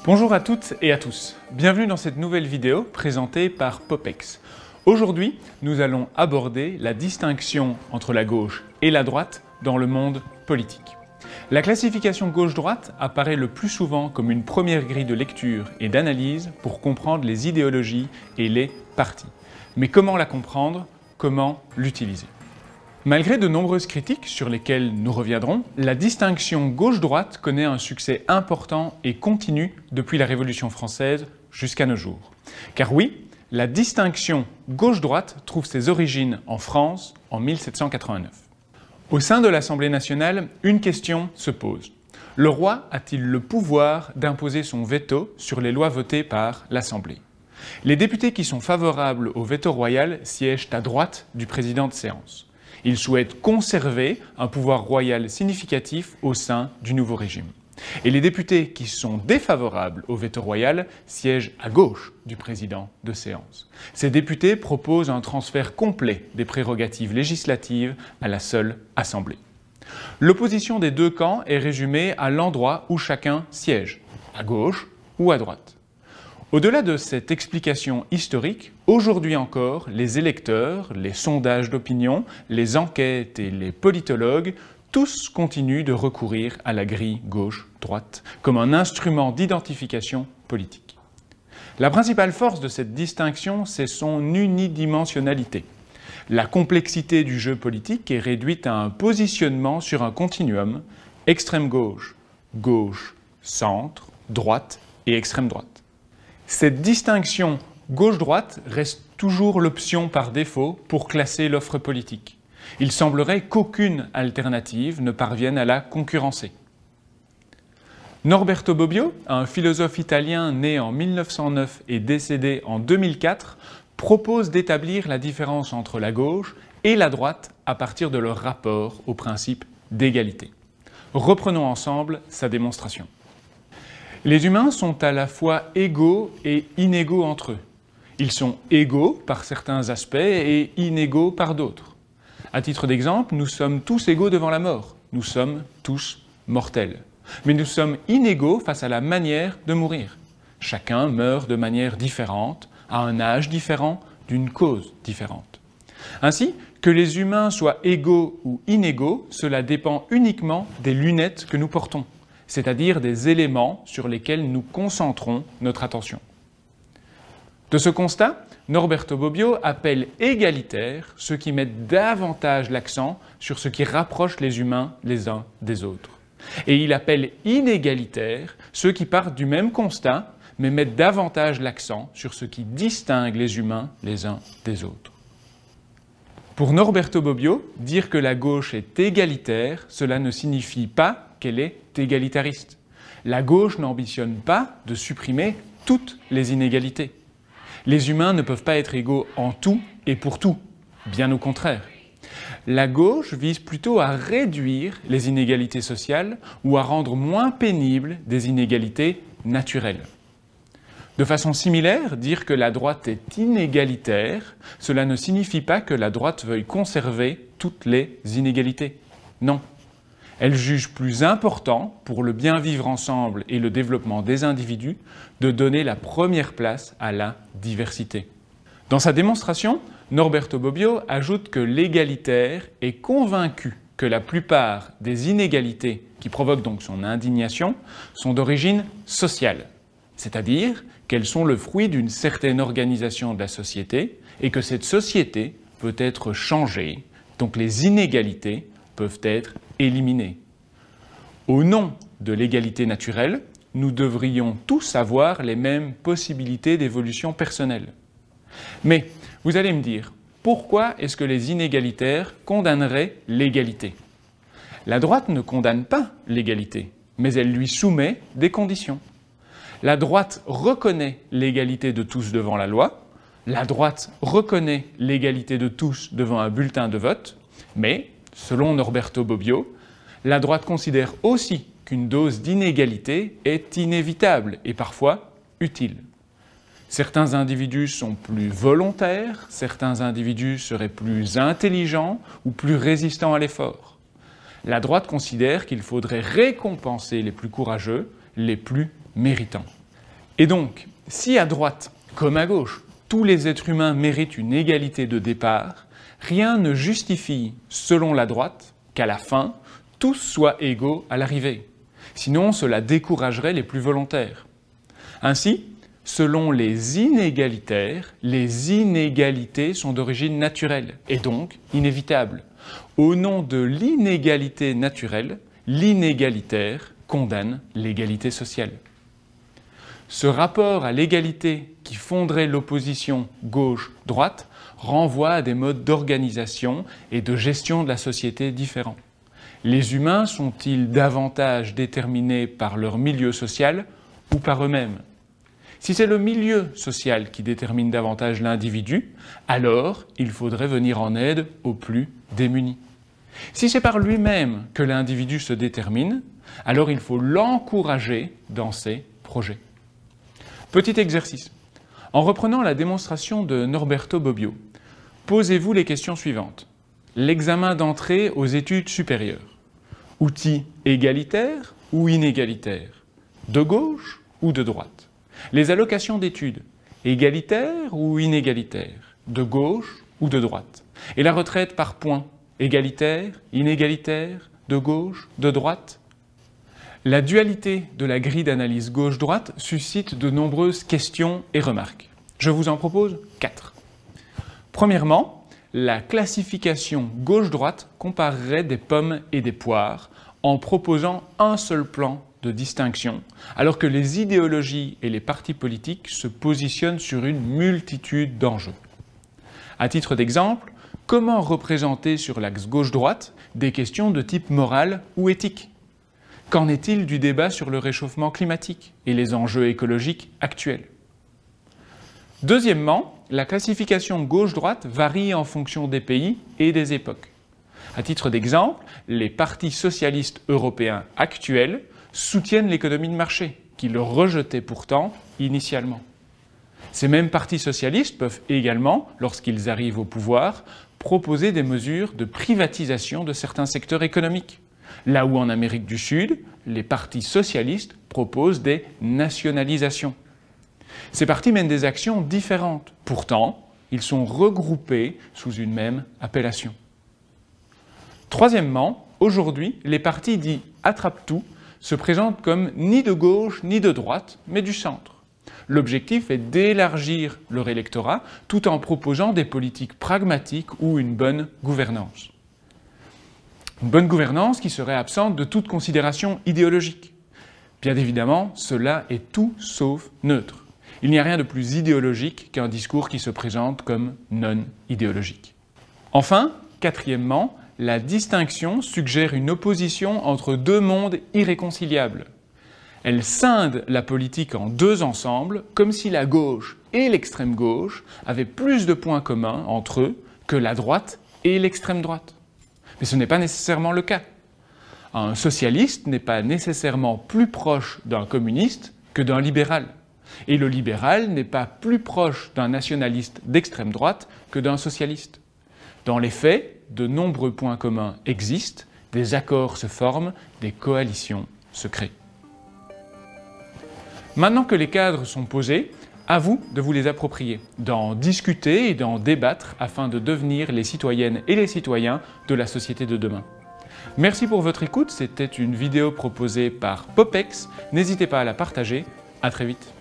Bonjour à toutes et à tous, bienvenue dans cette nouvelle vidéo présentée par Popex. Aujourd'hui, nous allons aborder la distinction entre la gauche et la droite dans le monde politique. La classification gauche-droite apparaît le plus souvent comme une première grille de lecture et d'analyse pour comprendre les idéologies et les partis. Mais comment la comprendre? Comment l'utiliser? Malgré de nombreuses critiques sur lesquelles nous reviendrons, la distinction gauche-droite connaît un succès important et continu depuis la Révolution française jusqu'à nos jours. Car oui, la distinction gauche-droite trouve ses origines en France en 1789. Au sein de l'Assemblée nationale, une question se pose. Le roi a-t-il le pouvoir d'imposer son veto sur les lois votées par l'Assemblée? Les députés qui sont favorables au veto royal siègent à droite du président de séance. Ils souhaitent conserver un pouvoir royal significatif au sein du nouveau régime. Et les députés qui sont défavorables au veto royal siègent à gauche du président de séance. Ces députés proposent un transfert complet des prérogatives législatives à la seule Assemblée. L'opposition des deux camps est résumée à l'endroit où chacun siège, à gauche ou à droite. Au-delà de cette explication historique, aujourd'hui encore, les électeurs, les sondages d'opinion, les enquêtes et les politologues, tous continuent de recourir à la grille gauche-droite comme un instrument d'identification politique. La principale force de cette distinction, c'est son unidimensionnalité. La complexité du jeu politique est réduite à un positionnement sur un continuum extrême-gauche, gauche, centre, droite et extrême-droite. Cette distinction gauche-droite reste toujours l'option par défaut pour classer l'offre politique. Il semblerait qu'aucune alternative ne parvienne à la concurrencer. Norberto Bobbio, un philosophe italien né en 1909 et décédé en 2004, propose d'établir la différence entre la gauche et la droite à partir de leur rapport au principe d'égalité. Reprenons ensemble sa démonstration. Les humains sont à la fois égaux et inégaux entre eux. Ils sont égaux par certains aspects et inégaux par d'autres. À titre d'exemple, nous sommes tous égaux devant la mort. Nous sommes tous mortels. Mais nous sommes inégaux face à la manière de mourir. Chacun meurt de manière différente, à un âge différent, d'une cause différente. Ainsi, que les humains soient égaux ou inégaux, cela dépend uniquement des lunettes que nous portons, c'est-à-dire des éléments sur lesquels nous concentrons notre attention. De ce constat, Norberto Bobbio appelle égalitaire ceux qui mettent davantage l'accent sur ce qui rapproche les humains les uns des autres. Et il appelle inégalitaire ceux qui partent du même constat, mais mettent davantage l'accent sur ce qui distingue les humains les uns des autres. Pour Norberto Bobbio, dire que la gauche est égalitaire, cela ne signifie pas qu'elle est égalitariste. La gauche n'ambitionne pas de supprimer toutes les inégalités. Les humains ne peuvent pas être égaux en tout et pour tout, bien au contraire. La gauche vise plutôt à réduire les inégalités sociales ou à rendre moins pénibles des inégalités naturelles. De façon similaire, dire que la droite est inégalitaire, cela ne signifie pas que la droite veuille conserver toutes les inégalités. Non. Elle juge plus important, pour le bien vivre ensemble et le développement des individus, de donner la première place à la diversité. Dans sa démonstration, Norberto Bobbio ajoute que l'égalitaire est convaincu que la plupart des inégalités qui provoquent donc son indignation sont d'origine sociale, c'est-à-dire qu'elles sont le fruit d'une certaine organisation de la société et que cette société peut être changée, donc les inégalités peuvent être éliminées. Au nom de l'égalité naturelle, nous devrions tous avoir les mêmes possibilités d'évolution personnelle. Mais vous allez me dire, pourquoi est-ce que les inégalitaires condamneraient l'égalité? La droite ne condamne pas l'égalité, mais elle lui soumet des conditions. La droite reconnaît l'égalité de tous devant la loi, la droite reconnaît l'égalité de tous devant un bulletin de vote, mais selon Norberto Bobbio, la droite considère aussi qu'une dose d'inégalité est inévitable et parfois utile. Certains individus sont plus volontaires, certains individus seraient plus intelligents ou plus résistants à l'effort. La droite considère qu'il faudrait récompenser les plus courageux, les plus méritants. Et donc, si à droite, comme à gauche, tous les êtres humains méritent une égalité de départ, rien ne justifie, selon la droite, qu'à la fin, tous soient égaux à l'arrivée. Sinon, cela découragerait les plus volontaires. Ainsi, selon les inégalitaires, les inégalités sont d'origine naturelle et donc inévitables. Au nom de l'inégalité naturelle, l'inégalitaire condamne l'égalité sociale. Ce rapport à l'égalité qui fonderait l'opposition gauche-droite renvoie à des modes d'organisation et de gestion de la société différents. Les humains sont-ils davantage déterminés par leur milieu social ou par eux-mêmes? Si c'est le milieu social qui détermine davantage l'individu, alors il faudrait venir en aide aux plus démunis. Si c'est par lui-même que l'individu se détermine, alors il faut l'encourager dans ses projets. Petit exercice. En reprenant la démonstration de Norberto Bobbio, posez-vous les questions suivantes. L'examen d'entrée aux études supérieures. Outil égalitaire ou inégalitaire? De gauche ou de droite? Les allocations d'études, égalitaires ou inégalitaires? De gauche ou de droite? Et la retraite par points, égalitaire, inégalitaire, de gauche, de droite? La dualité de la grille d'analyse gauche-droite suscite de nombreuses questions et remarques. Je vous en propose 4. Premièrement, la classification gauche-droite comparerait des pommes et des poires en proposant un seul plan de distinction, alors que les idéologies et les partis politiques se positionnent sur une multitude d'enjeux. À titre d'exemple, comment représenter sur l'axe gauche-droite des questions de type moral ou éthique? Qu'en est-il du débat sur le réchauffement climatique et les enjeux écologiques actuels? Deuxièmement, la classification gauche-droite varie en fonction des pays et des époques. À titre d'exemple, les partis socialistes européens actuels soutiennent l'économie de marché, qu'ils rejetaient pourtant initialement. Ces mêmes partis socialistes peuvent également, lorsqu'ils arrivent au pouvoir, proposer des mesures de privatisation de certains secteurs économiques. Là où en Amérique du Sud, les partis socialistes proposent des nationalisations. Ces partis mènent des actions différentes. Pourtant, ils sont regroupés sous une même appellation. Troisièmement, aujourd'hui, les partis dits « attrape-tout » se présentent comme ni de gauche ni de droite, mais du centre. L'objectif est d'élargir leur électorat tout en proposant des politiques pragmatiques ou une bonne gouvernance. Une bonne gouvernance qui serait absente de toute considération idéologique. Bien évidemment, cela est tout sauf neutre. Il n'y a rien de plus idéologique qu'un discours qui se présente comme non idéologique. Enfin, quatrièmement, la distinction suggère une opposition entre deux mondes irréconciliables. Elle scinde la politique en deux ensembles, comme si la gauche et l'extrême gauche avaient plus de points communs entre eux que la droite et l'extrême droite. Mais ce n'est pas nécessairement le cas. Un socialiste n'est pas nécessairement plus proche d'un communiste que d'un libéral. Et le libéral n'est pas plus proche d'un nationaliste d'extrême droite que d'un socialiste. Dans les faits, de nombreux points communs existent, des accords se forment, des coalitions se créent. Maintenant que les cadres sont posés, à vous de vous les approprier, d'en discuter et d'en débattre afin de devenir les citoyennes et les citoyens de la société de demain. Merci pour votre écoute, c'était une vidéo proposée par Popex, n'hésitez pas à la partager, à très vite.